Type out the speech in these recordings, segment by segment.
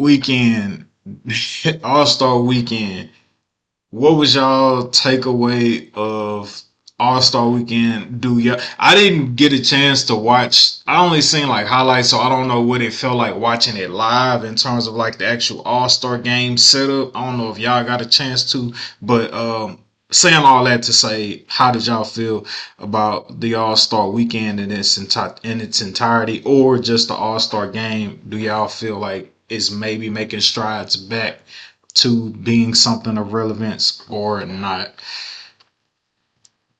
weekend, All Star weekend. What was y'all takeaway of All Star Weekend? Do ya? I didn't get a chance to watch. I only seen like highlights, so I don't know what it felt like watching it live in terms of like the actual All Star game setup. I don't know if y'all got a chance to, but saying all that to say, how did y'all feel about the All Star Weekend in its entirety, or just the All Star game? Do y'all feel like it's maybe making strides back to being something of relevance or not?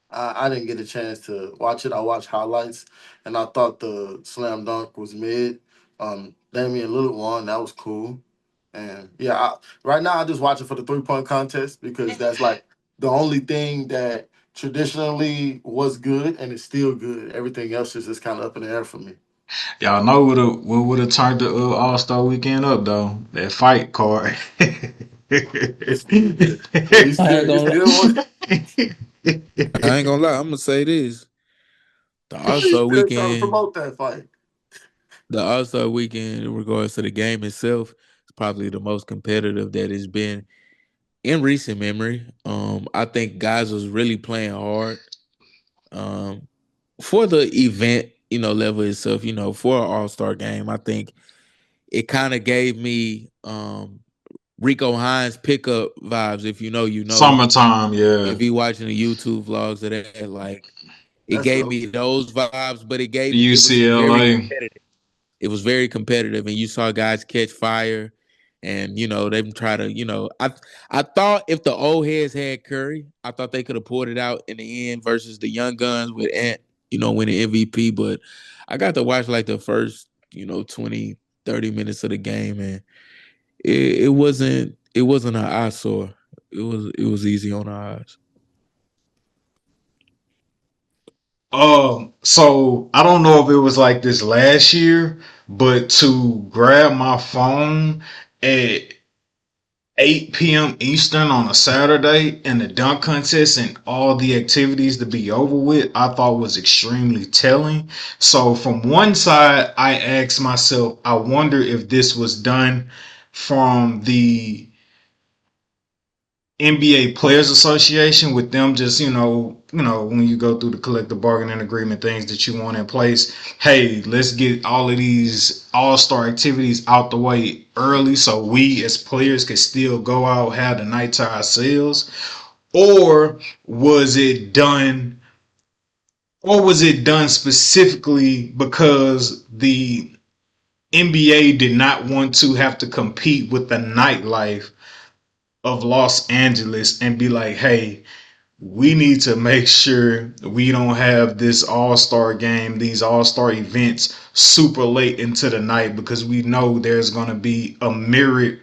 I didn't get a chance to watch it. I watched highlights, and I thought the slam dunk was mid. Damian Lillard won. That was cool. And yeah, right now I just watch it for the 3-point contest because that's like the only thing that traditionally was good and it's still good. Everything else is just kind of up in the air for me. Y'all know what would have turned the All Star Weekend up though? That fight card. It's well, I ain't you gonna still want I ain't gonna lie. I'm gonna say this: the All you Star still trying to Weekend, promote that fight. the All Star Weekend, in regards to the game itself, is probably the most competitive that it's been in recent memory. I think guys was really playing hard. Um, for the event, level itself, for an All Star game, I think it kind of gave me Rico Hines pickup vibes. If you know, you know. Summertime, yeah. If you watching the YouTube vlogs of that, like it That's gave dope. me those vibes, but it was very UCLA. competitive. It was very competitive, and you saw guys catch fire, and them try to. I thought if the old heads had Curry, I thought they could have pulled it out in the end versus the young guns with Ant, winning MVP. But I got to watch like the first 20, 30 minutes of the game, and it wasn't an eyesore. It was easy on the eyes. So I don't know if it was like this last year, but to grab my phone at 8 p.m. Eastern on a Saturday and the dunk contest and all the activities to be over with, I thought was extremely telling. So, from one side, I asked myself, I wonder if this was done from the NBA Players Association with them just, when you go through the collective bargaining agreement things that you want in place, hey, let's get all of these all-star activities out the way early so we as players can still go out, have the night to ourselves. Or was it done or was it done specifically because the NBA did not want to have to compete with the nightlife of Los Angeles and be like, hey, we need to make sure we don't have this All Star game, these All Star events super late into the night because we know there's going to be a myriad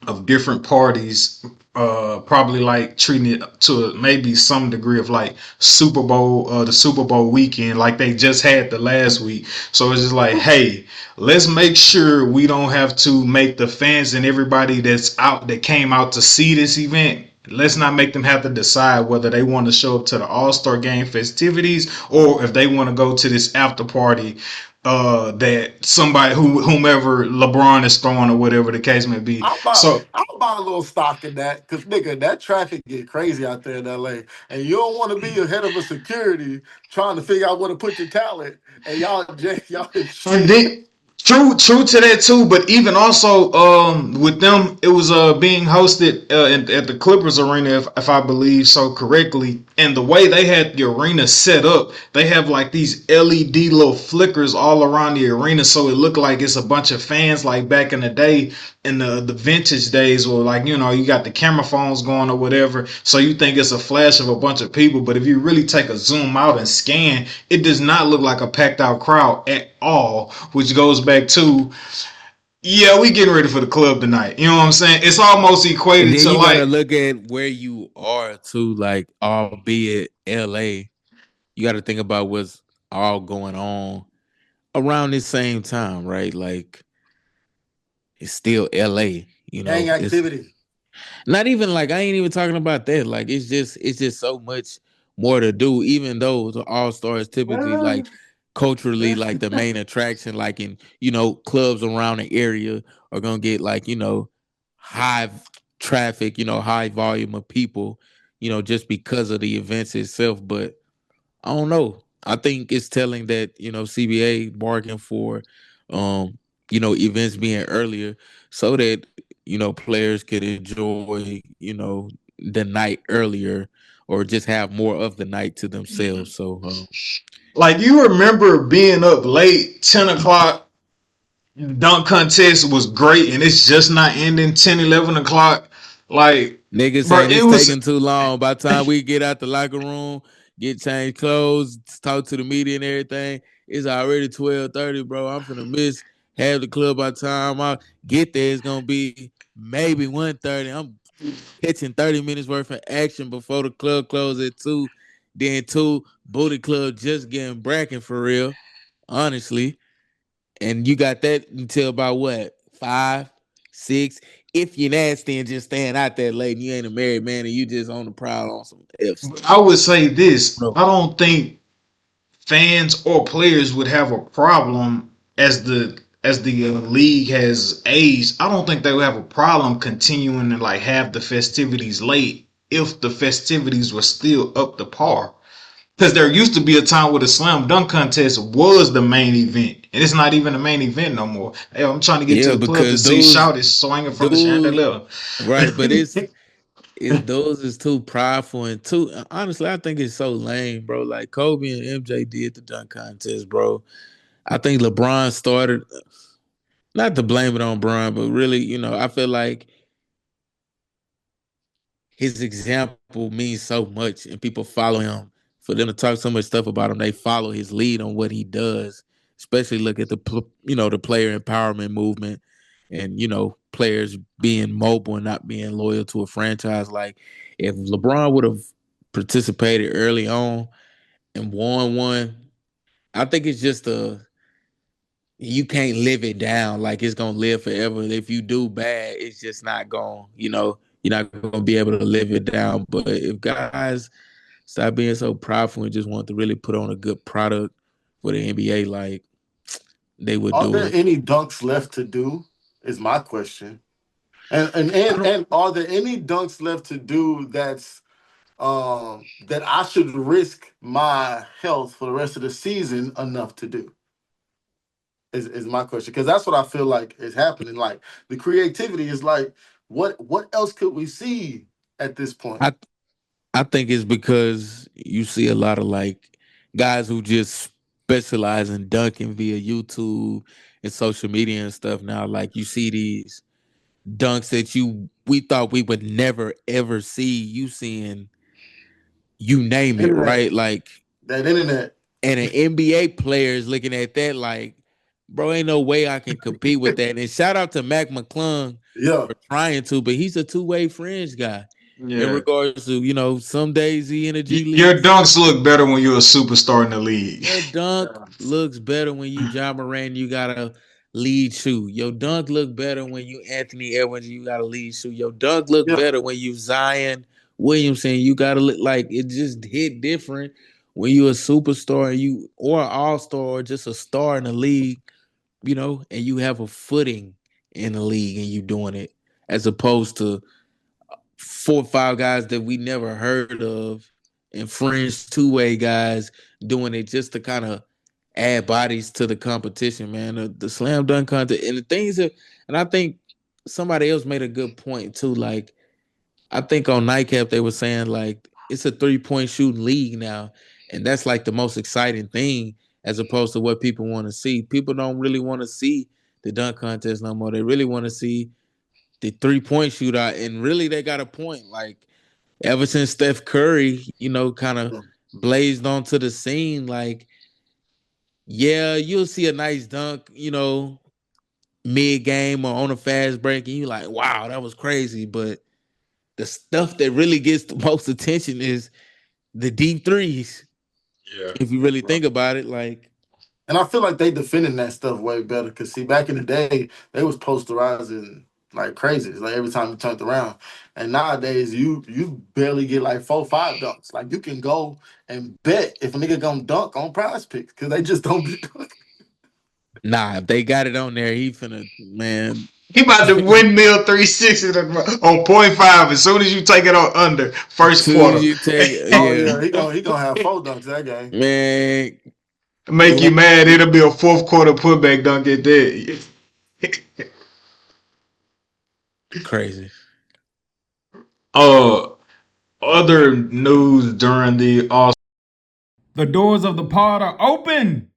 of different parties, probably like treating it to maybe some degree of like the Super Bowl weekend, like they just had the last week. So it's just like, hey, let's make sure we don't have to make the fans and everybody that came out to see this event. Let's not make them have to decide whether they want to show up to the All Star Game festivities or if they want to go to this after party that somebody whomever LeBron is throwing or whatever the case may be. So I'll buy a little stock in that because nigga, that traffic get crazy out there in LA, and you don't want to be ahead of a security trying to figure out where to put your talent, and y'all is and shit. then true to that too, but even also with them it was being hosted at the Clippers arena if I believe so correctly, and the way they had the arena set up, they have like these LED little flickers all around the arena so it looked like it's a bunch of fans like back in the day in the vintage days where like you got the camera phones going or whatever, so you think it's a flash of a bunch of people, but if you really take a zoom out and scan, it does not look like a packed out crowd at all, which goes back to, yeah, we getting ready for the club tonight. You know what I'm saying? It's almost And equated then to you gotta like, look at where you are too, like albeit LA. You gotta think about what's all going on around this same time, right? Like it's still LA, Gang It's activity. not even like I ain't even talking about that. Like it's just so much more to do, even though the all stars typically like culturally like the main attraction, like in clubs around the area are gonna get like high traffic, high volume of people, just because of the events itself. But I don't know. I think it's telling that CBA bargained for, events being earlier so that players could enjoy the night earlier or just have more of the night to themselves. So Like, you remember being up late, 10 o'clock, dunk contest was great, and it's just not ending 10, 11 o'clock. Like, niggas bro, saying it it's was. taking too long. By the time we get out the locker room, get changed clothes, talk to the media and everything, it's already 12:30, bro. I'm finna miss half the club by the time I get there. It's gonna be maybe 1:30. I'm pitching 30 minutes worth of action before the club closes at 2. Then 2, Booty Club just getting bracking for real, honestly. And you got that until about what? 5, 6. If you're nasty and just staying out that late and you ain't a married man and you just on the prowl on some F stuff. I would say this. Bro. I don't think fans or players would have a problem as the league has aged. I don't think they would have a problem continuing to like have the festivities late if the festivities were still up to par. Because there used to be a time where the slam dunk contest was the main event, and it's not even the main event no more. Hey, I'm trying to get to Yeah, the club to because see Shout is swinging from the dudes, chandelier. right, but it's those is too prideful and too honestly, I think it's so lame, bro. Like Kobe and MJ did the dunk contest, bro. I think LeBron started, not to blame it on Bron, but really, I feel like his example means so much and people follow him. For them to talk so much stuff about him, they follow his lead on what he does. Especially look at the player empowerment movement and players being mobile and not being loyal to a franchise. Like if LeBron would have participated early on and won one, I think it's just you can't live it down like it's gonna live forever. If you do bad, it's just not going, you're not gonna be able to live it down. But if guys stop being so prideful and just want to really put on a good product for the NBA, like they would Are do there it. any dunks left to do? Is my question. And and I and, don't and are there any dunks left to do that I should risk my health for the rest of the season enough to do? Is my question, because that's what I feel like is happening. Like the creativity is like, what else could we see at this point? I I think it's because you see a lot of like guys who just specialize in dunking via YouTube and social media and stuff now. Like you see these dunks that we thought we would never ever see. You seeing, you name it, Internet, right? Like, that internet. and an NBA player is looking at that like, bro, ain't no way I can compete with that. And shout out to Mac McClung Yeah, for trying to, but he's a two-way fringe guy. In Yeah. regards to, some days he in the G Your League. dunks look better when you're a superstar in the league. Your dunk looks better when you Ja Morant, you got a lead shoe. Your dunk look better when you Anthony Edwards, you got a lead shoe. Your dunk look yeah, better when you Zion Williamson, you got to look like it just hit different when you a superstar and you or an all-star or just a star in the league, and you have a footing in the league and you doing it as opposed to 4 or 5 guys that we never heard of and fringe two-way guys doing it just to kind of add bodies to the competition, man. The slam dunk contest and the things that, and I think somebody else made a good point too. Like I think on Nightcap they were saying like it's a 3-point shooting league now, and that's like the most exciting thing as opposed to what people want to see. People don't really want to see the dunk contest no more. They really want to see the 3-point shootout, and really they got a point. Like ever since Steph Curry, kind of yeah, blazed onto the scene, like yeah, you'll see a nice dunk, mid game or on a fast break, and you like, wow, that was crazy. But the stuff that really gets the most attention is the deep threes. Yeah. If you really right. think about it, like And I feel like they defending that stuff way better. Cause see, back in the day, they was posterizing like crazy. It's like every time you turned around. And nowadays you barely get like 4-5 dunks. Like you can go and bet if a nigga gonna dunk on Prize Picks because they just don't be dunking. Nah, if they got it on there, he finna, man. He about to windmill 360 on 0.5 as soon as you take it on under first Soon quarter. as you take, Oh yeah, yeah, he gonna have 4 dunks that game. man, Make you mad. It'll be a fourth quarter putback dunk at that. crazy. Other news during the The doors of the pod are open.